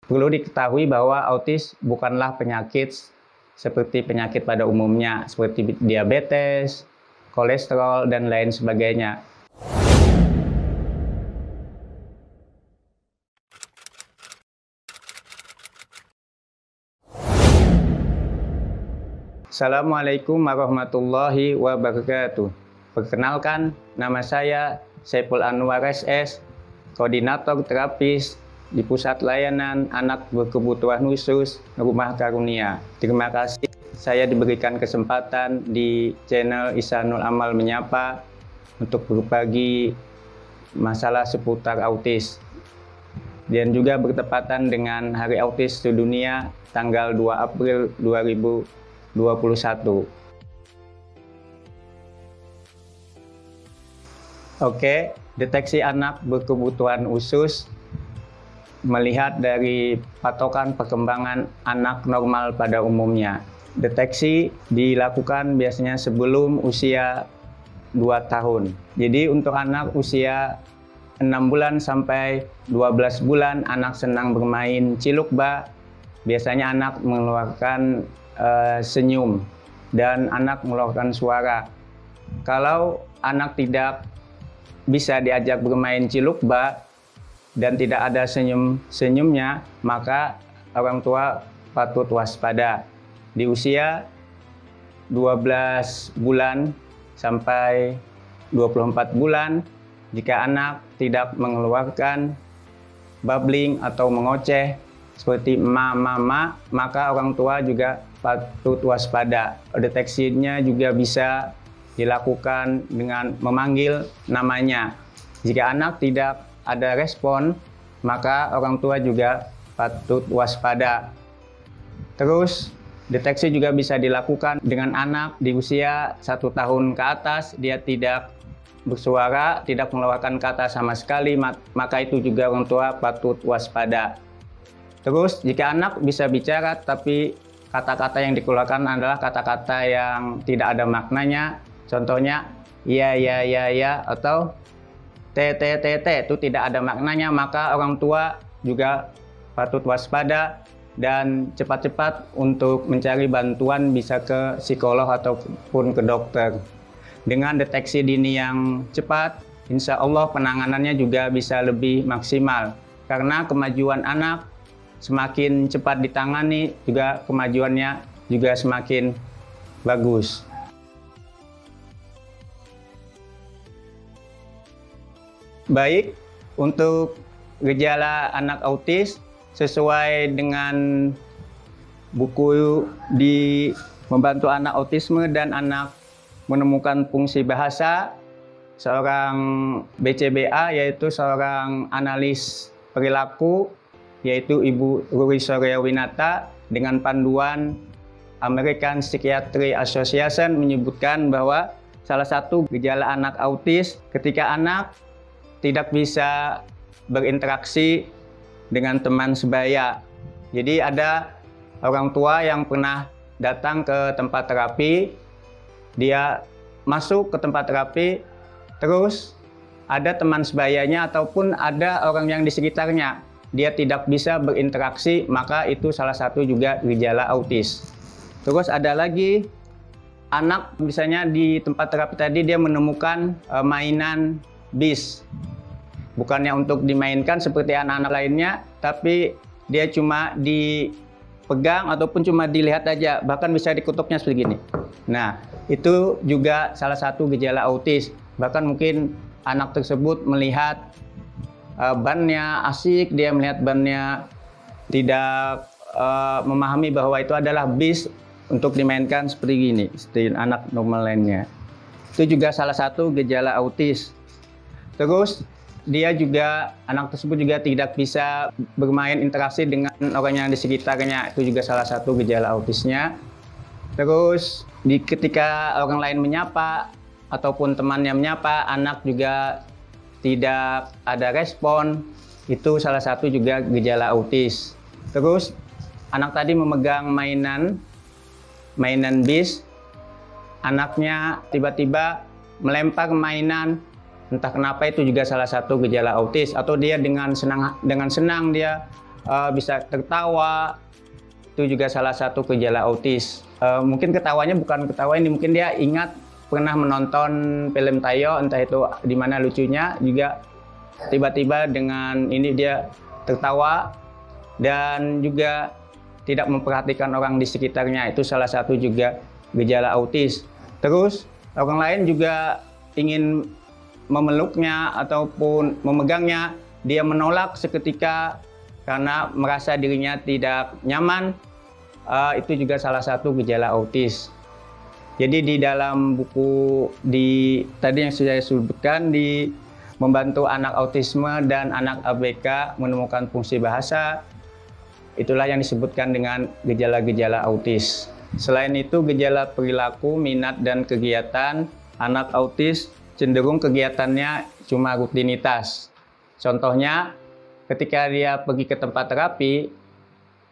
Perlu diketahui bahwa autis bukanlah penyakit seperti penyakit pada umumnya, seperti diabetes, kolesterol, dan lain sebagainya. Assalamualaikum warahmatullahi wabarakatuh. Perkenalkan, nama saya Saiful Anwar SS, Koordinator Terapis di Pusat Layanan Anak Berkebutuhan Khusus Rumah Karunia. Terima kasih saya diberikan kesempatan di channel Ihsanul Amal Menyapa untuk berbagi masalah seputar autis. Dan juga bertepatan dengan Hari Autis Sedunia tanggal 2 April 2021. Oke, deteksi anak berkebutuhan khusus melihat dari patokan perkembangan anak normal pada umumnya. Deteksi dilakukan biasanya sebelum usia 2 tahun. Jadi untuk anak usia 6 bulan sampai 12 bulan anak senang bermain cilukba, biasanya anak mengeluarkan senyum dan anak mengeluarkan suara. Kalau anak tidak bisa diajak bermain cilukba dan tidak ada senyumnya, maka orang tua patut waspada. Di usia 12 bulan sampai 24 bulan, jika anak tidak mengeluarkan babbling atau mengoceh seperti mama, maka orang tua juga patut waspada. Deteksinya juga bisa dilakukan dengan memanggil namanya. Jika anak tidak ada respon, maka orang tua juga patut waspada. Terus, deteksi juga bisa dilakukan dengan anak di usia 1 tahun ke atas, dia tidak bersuara, tidak mengeluarkan kata sama sekali, maka itu juga orang tua patut waspada. Terus, jika anak bisa bicara tapi kata-kata yang dikeluarkan adalah kata-kata yang tidak ada maknanya, contohnya ya atau t itu tidak ada maknanya, maka orang tua juga patut waspada dan cepat-cepat untuk mencari bantuan, bisa ke psikolog ataupun ke dokter. Dengan deteksi dini yang cepat, insya Allah penanganannya juga bisa lebih maksimal. Karena kemajuan anak semakin cepat ditangani, juga kemajuannya juga semakin bagus. Baik, untuk gejala anak autis sesuai dengan buku di Membantu Anak Autisme dan Anak Menemukan Fungsi Bahasa, seorang BCBA yaitu seorang analis perilaku, yaitu Ibu Ruri Soryawinata, dengan panduan American Psychiatry Association menyebutkan bahwa salah satu gejala anak autis ketika anak tidak bisa berinteraksi dengan teman sebaya. Jadi ada orang tua yang pernah datang ke tempat terapi, dia masuk ke tempat terapi, terus ada teman sebayanya ataupun ada orang yang di sekitarnya, dia tidak bisa berinteraksi, maka itu salah satu juga gejala autis. Terus ada lagi anak misalnya di tempat terapi tadi dia menemukan mainan bis, bukannya untuk dimainkan seperti anak-anak lainnya, tapi dia cuma dipegang ataupun cuma dilihat aja, bahkan bisa dikutupnya seperti gini. Nah, itu juga salah satu gejala autis. Bahkan mungkin anak tersebut melihat bannya asik, dia melihat bannya tidak memahami bahwa itu adalah bis untuk dimainkan seperti gini, seperti anak normal lainnya. Itu juga salah satu gejala autis. Terus dia juga, anak tersebut juga tidak bisa bermain interaksi dengan orang yang di sekitarnya, itu juga salah satu gejala autisnya. Terus ketika orang lain menyapa ataupun temannya menyapa, anak juga tidak ada respon, itu salah satu juga gejala autis. Terus anak tadi memegang mainan bis, anaknya tiba-tiba melempar mainan, entah kenapa, itu juga salah satu gejala autis. Atau dia dengan senang dia bisa tertawa, itu juga salah satu gejala autis. Mungkin ketawanya bukan ketawa ini, mungkin dia ingat pernah menonton film Tayo, entah itu di mana lucunya, juga tiba-tiba dengan ini dia tertawa dan juga tidak memperhatikan orang di sekitarnya. Itu salah satu juga gejala autis. Terus orang lain juga ingin memeluknya ataupun memegangnya, dia menolak seketika karena merasa dirinya tidak nyaman. Itu juga salah satu gejala autis. Jadi di dalam buku tadi yang sudah saya sebutkan, di membantu anak autisme dan anak ABK menemukan fungsi bahasa, itulah yang disebutkan dengan gejala-gejala autis. Selain itu, gejala perilaku, minat, dan kegiatan anak autis cenderung kegiatannya cuma rutinitas. Contohnya, ketika dia pergi ke tempat terapi,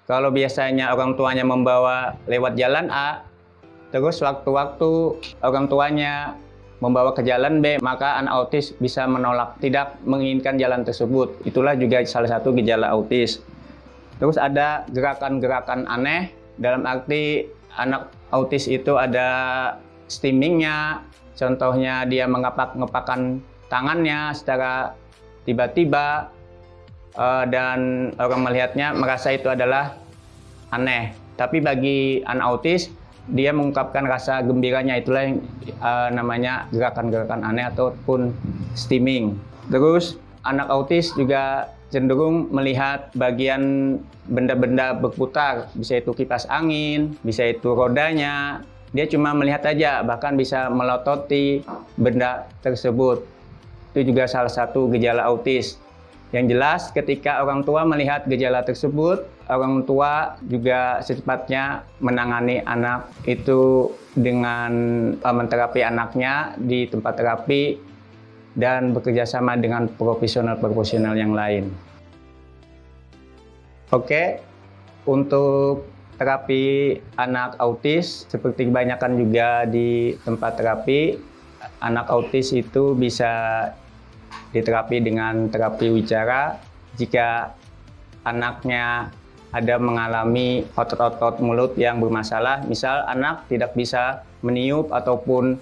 kalau biasanya orang tuanya membawa lewat jalan A, terus waktu-waktu orang tuanya membawa ke jalan B, maka anak autis bisa menolak, tidak menginginkan jalan tersebut. Itulah juga salah satu gejala autis. Terus ada gerakan-gerakan aneh, dalam arti anak autis itu ada stimmingnya, contohnya dia mengepak-ngepakkan tangannya secara tiba-tiba, dan orang melihatnya merasa itu adalah aneh. Tapi bagi anak autis, dia mengungkapkan rasa gembiranya, itulah yang namanya gerakan-gerakan aneh ataupun stimming. Terus anak autis juga cenderung melihat bagian benda-benda berputar, bisa itu kipas angin, bisa itu rodanya. Dia cuma melihat aja, bahkan bisa melototi benda tersebut. Itu juga salah satu gejala autis. Yang jelas, ketika orang tua melihat gejala tersebut, orang tua juga secepatnya menangani anak itu dengan menterapi anaknya di tempat terapi dan bekerja sama dengan profesional-profesional yang lain. Oke, untuk terapi anak autis, seperti kebanyakan juga di tempat terapi, anak autis itu bisa diterapi dengan terapi wicara. Jika anaknya ada mengalami otot-otot mulut yang bermasalah, misal anak tidak bisa meniup ataupun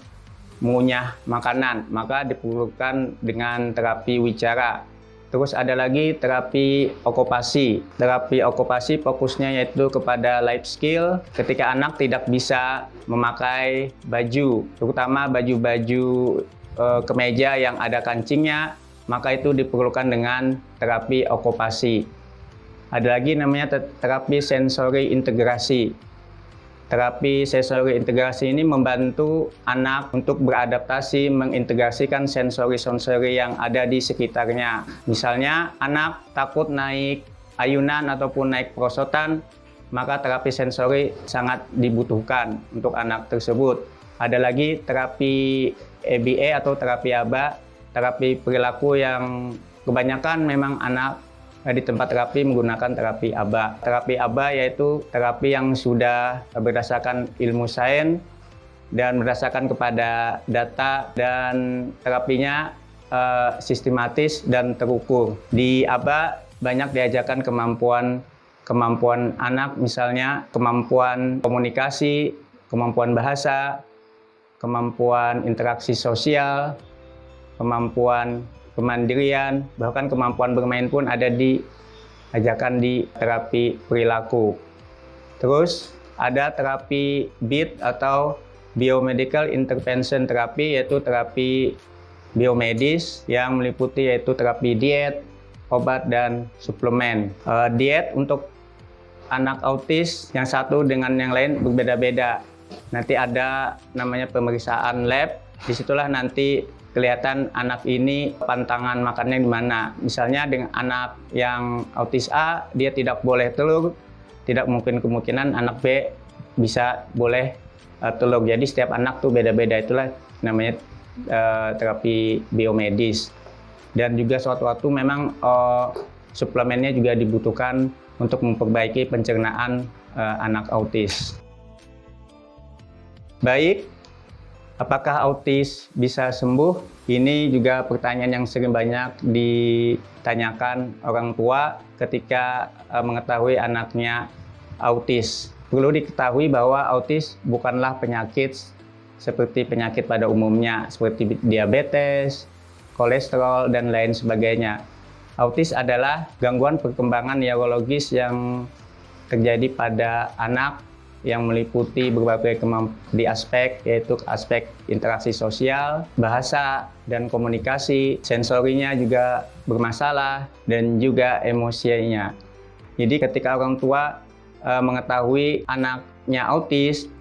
mengunyah makanan, maka diperlukan dengan terapi wicara. Terus ada lagi terapi okupasi. Terapi okupasi fokusnya yaitu kepada life skill. Ketika anak tidak bisa memakai baju, terutama baju-baju kemeja yang ada kancingnya, maka itu diperlukan dengan terapi okupasi. Ada lagi namanya terapi sensori integrasi. Terapi sensori integrasi ini membantu anak untuk beradaptasi, mengintegrasikan sensori-sensori yang ada di sekitarnya. Misalnya anak takut naik ayunan ataupun naik perosotan, maka terapi sensori sangat dibutuhkan untuk anak tersebut. Ada lagi terapi EBA atau terapi ABA, terapi perilaku yang kebanyakan memang anak di tempat terapi menggunakan terapi ABA. Terapi ABA yaitu terapi yang sudah berdasarkan ilmu sains dan berdasarkan kepada data, dan terapinya sistematis dan terukur. Di ABA banyak diajarkan kemampuan anak, misalnya kemampuan komunikasi, kemampuan bahasa, kemampuan interaksi sosial, kemampuan kemandirian, bahkan kemampuan bermain pun ada diajarkan di terapi perilaku. Terus ada terapi BIT atau Biomedical Intervention Therapy, yaitu terapi biomedis yang meliputi yaitu terapi diet, obat, dan suplemen. Diet untuk anak autis yang satu dengan yang lain berbeda-beda. Nanti ada namanya pemeriksaan lab, disitulah nanti kelihatan anak ini pantangan makannya di mana. Misalnya dengan anak yang autis A, dia tidak boleh telur, tidak mungkin kemungkinan anak B bisa boleh telur. Jadi setiap anak tuh beda-beda, itulah namanya terapi biomedis. Dan juga suatu waktu memang suplemennya juga dibutuhkan untuk memperbaiki pencernaan anak autis. Baik, Apakah autis bisa sembuh? Ini juga pertanyaan yang sering banyak ditanyakan orang tua ketika mengetahui anaknya autis. Perlu diketahui bahwa autis bukanlah penyakit seperti penyakit pada umumnya, seperti diabetes, kolesterol, dan lain sebagainya. Autis adalah gangguan perkembangan neurologis yang terjadi pada anak yang meliputi berbagai di aspek, yaitu aspek interaksi sosial, bahasa, dan komunikasi, sensorinya juga bermasalah, dan juga emosinya. Jadi ketika orang tua mengetahui anaknya autis,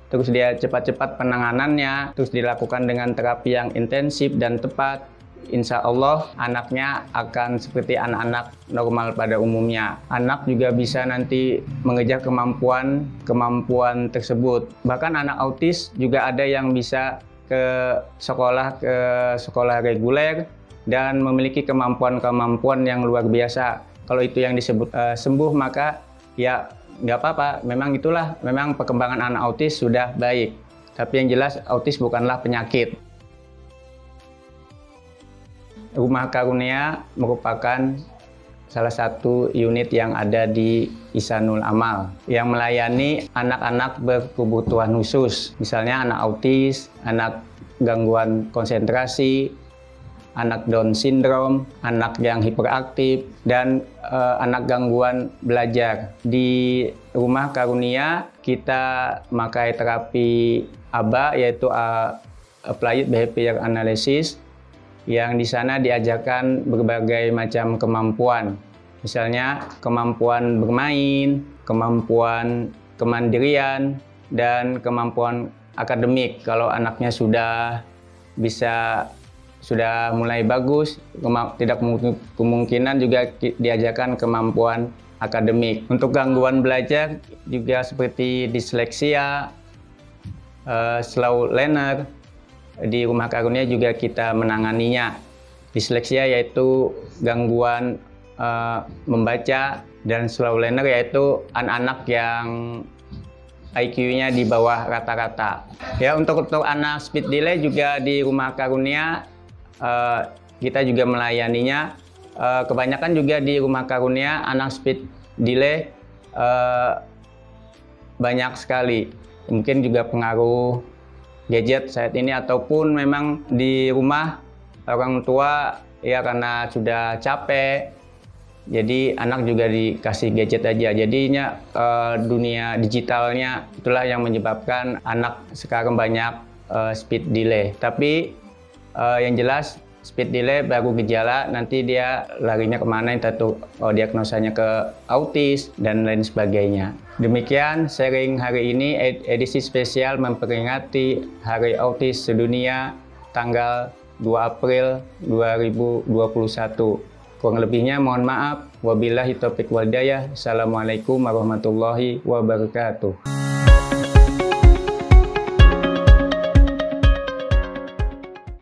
terus dia cepat-cepat penanganannya, terus dilakukan dengan terapi yang intensif dan tepat, insya Allah anaknya akan seperti anak-anak normal pada umumnya. Anak juga bisa nanti mengejar kemampuan tersebut. Bahkan anak autis juga ada yang bisa ke sekolah reguler dan memiliki kemampuan yang luar biasa. Kalau itu yang disebut sembuh, maka ya nggak apa-apa. Memang perkembangan anak autis sudah baik. Tapi yang jelas autis bukanlah penyakit. Rumah Karunia merupakan salah satu unit yang ada di Ihsanul Amal yang melayani anak-anak berkebutuhan khusus, misalnya anak autis, anak gangguan konsentrasi, anak Down syndrome, anak yang hiperaktif, dan anak gangguan belajar. Di Rumah Karunia kita memakai terapi ABA, yaitu Applied Behavior Analysis, yang di sana diajarkan berbagai macam kemampuan. Misalnya kemampuan bermain, kemampuan kemandirian, dan kemampuan akademik. Kalau anaknya sudah mulai bagus, tidak kemungkinan juga diajarkan kemampuan akademik. Untuk gangguan belajar juga seperti disleksia, slow learner, di Rumah Karunia juga kita menanganinya. Disleksia yaitu gangguan membaca, dan slow learner yaitu anak-anak yang IQ-nya di bawah rata-rata. Ya, untuk anak speed delay juga di Rumah Karunia kita juga melayaninya. Kebanyakan juga di Rumah Karunia anak speed delay banyak sekali. Mungkin juga pengaruh gadget saat ini, ataupun memang di rumah orang tua ya karena sudah capek, jadi anak juga dikasih gadget aja. Jadinya dunia digitalnya itulah yang menyebabkan anak sekarang banyak speed delay. Tapi yang jelas speed delay baru gejala, nanti dia larinya kemana, entah itu diagnosanya ke autis dan lain sebagainya. Demikian sharing hari ini, edisi spesial memperingati Hari Autis Sedunia tanggal 2 April 2021. Kurang lebihnya mohon maaf. Wabillahi taufiq wal hidayah. Assalamualaikum warahmatullahi wabarakatuh.